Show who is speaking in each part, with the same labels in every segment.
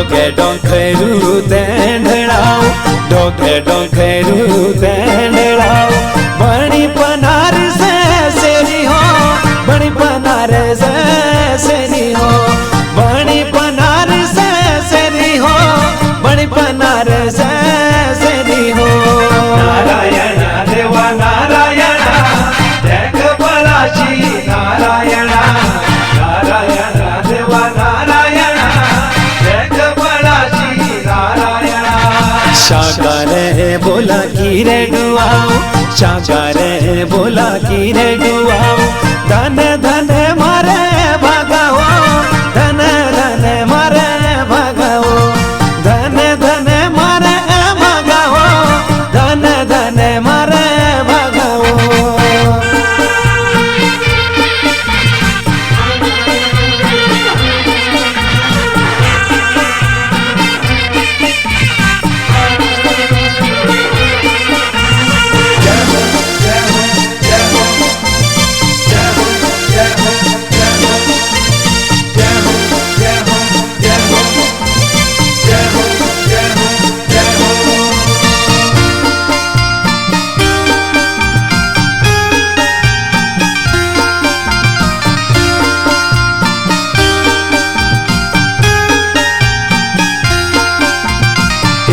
Speaker 1: डोगे डोंखरू तेंढड़ाओ डोगे डोंखरू तेंढड़ाओ बड़ी पनार से सेरी हो बड़ी पनार से सेरी हो बड़ी पनार से सेरी हो बड़ी पनार से सेरी हो
Speaker 2: नारायण देवा नारायण देख बलाची नारायण नारायण देवा नारायण देख बलाची नारायण
Speaker 1: शाकारे बोला की रे डुआओ शाकारे बोला की रे डुआओ धन धन मारे भगाओ धन धन मारे भगाओ धन धन मारे भगाओ धन धन मारे भगाओ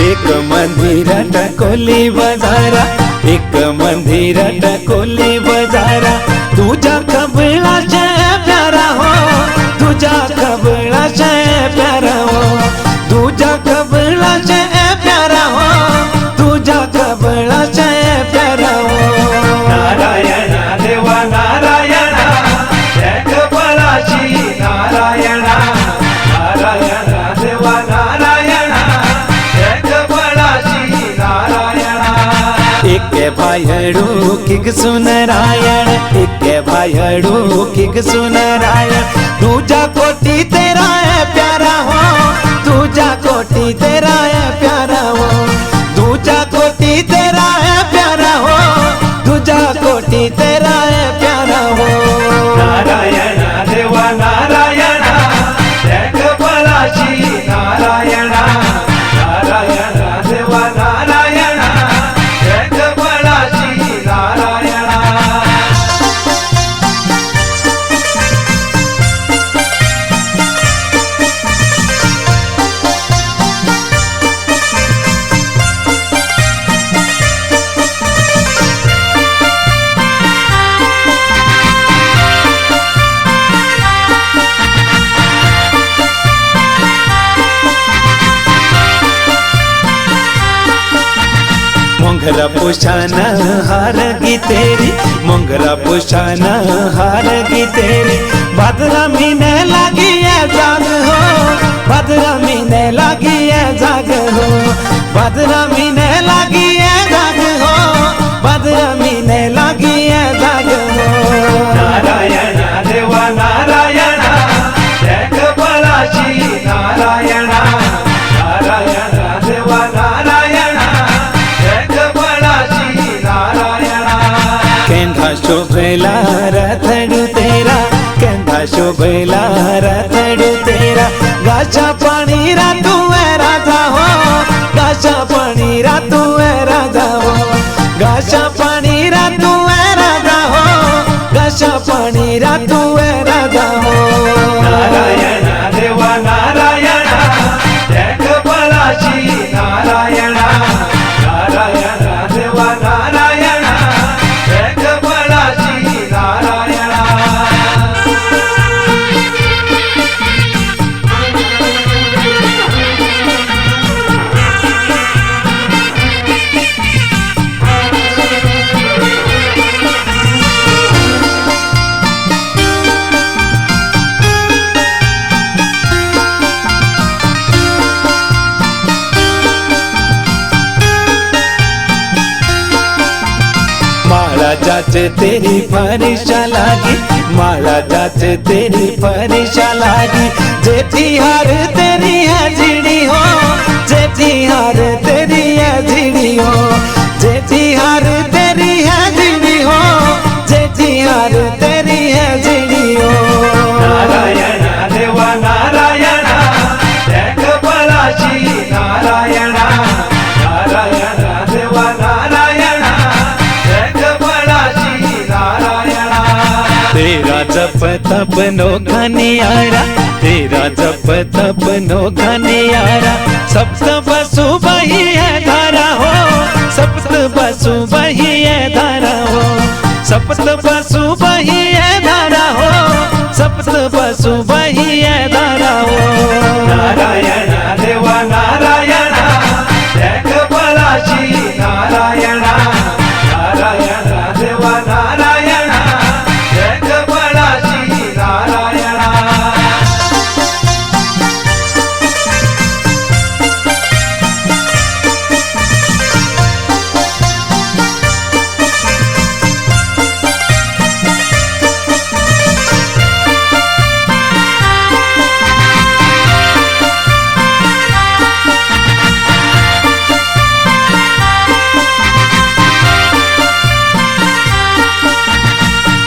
Speaker 1: एक मंदिर टकोली बजारा एक मंदिर टकोली बजारा तुझा कबळा प्यारा हो तुझा कबळा प्यारा हो तुझा कबळा प्यारा हो तुझा कबळा प्यारा हो
Speaker 2: नारायण देवा नारायण देख बलाची नारायण नारायण देवा नारायण देख बलाची नारायण
Speaker 1: एक भायडू किक सुनरायण एक भायडू किक सुनरायण तुझा कोटी तेरा है प्यारा हो तुझा कोटी तेरा है प्यारा हो तुझा कोटी तेरा है प्यारा हो तुझा कोटी तेरा है प्यारा हो
Speaker 2: नारायण देवा नारायण देख बलाची नारायण नारायण देवा नारायण देख बलाची नारायण
Speaker 1: मोंगरा पुशाना हारगी तेरी मोंगरा पुशाना हारगी तेरी बदला मीने लगी है जाग हो बदला मीने लगी है जाग हो बदला मीने लगी है जाग हो बदला मीने लगी है जाग हो
Speaker 2: नारायण देवा नारायण देख बलाची नारायण नारायण देवा नारायण देख बलाची नारायण
Speaker 1: केंधा शोभेला रथडू तेरा केंधा शोभेला रथडू तेरा गाचा पाणी रातू है राजा हो गाचा पाणी रातू है राजा हो गाचा पाणी रातू है राजा हो गाचा पाणी रातू है राजा हो
Speaker 2: नारायण देवा नारायण देख बलाची नारायण नारायण देवा नारायण देख बलाची नारायण
Speaker 1: माला जाचे तेरी फरिशा लागी माला जाचे तेरी फरिशा लागी जेठी हार तेरी है झिड़ी हो जेठी हार तेरी है झिड़ी हो जेठी हार तेरी है झिड़ी हो जेठी हार तेरी है झिड़ी हो
Speaker 2: नारायण देवा नारायण देख बला
Speaker 1: जप तप नो घनियारा, तेरा जप तप नो घनियारा। सप्त बसु बही है धारा हो, सप्त बसु बही है धारा हो, सप्त बसु बही है धारा हो, सप्त बसु बही है धारा हो।
Speaker 2: नारायण देवा नारायण जगबलाची नारायण, नारायण देवा नारायण जगबलाची नारायण।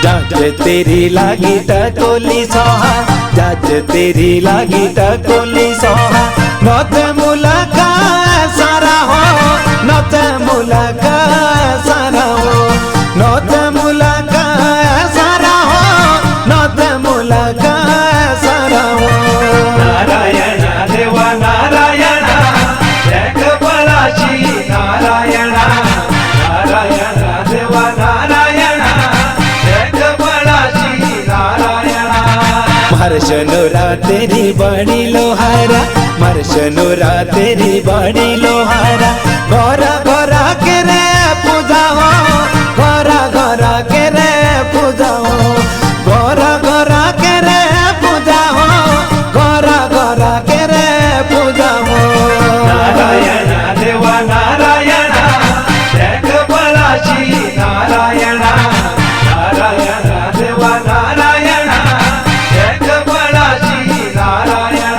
Speaker 1: जाज तेरी लागी टकोली सोहा, जाज तेरी लागी टकोली सोहा। नौत मुलका सारा हो, नौत मुलका सारा हो, नौत मुलका सारा हो, नौत मुलका सारा हो।
Speaker 2: नारायण देवा नारायण जगबलाची नारायण, नारायण देवा नारायण जगबलाची नारायण।
Speaker 1: मर्शनुरा तेरी बड़ी लोहारा, मर्शनुरा तेरी बड़ी लोहारा। घोरा घोरा के रे पूजा हो, घोरा घोरा के रे पूजा हो, घोरा घोरा के रे पूजा हो, घोरा घोरा के रे पूजा हो।
Speaker 2: नारायण देवा नारायण जगबलाची नारायण, नारायण देवा नारायण जगबलाची नारायण।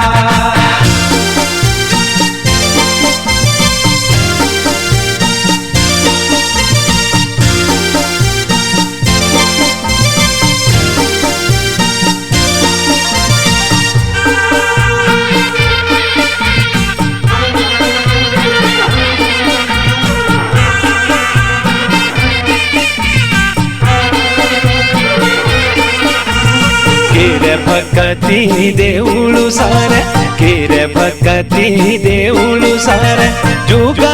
Speaker 1: केरे भक्ती देऊळू सारे, केरे भक्ती देऊळू सारे। जुगा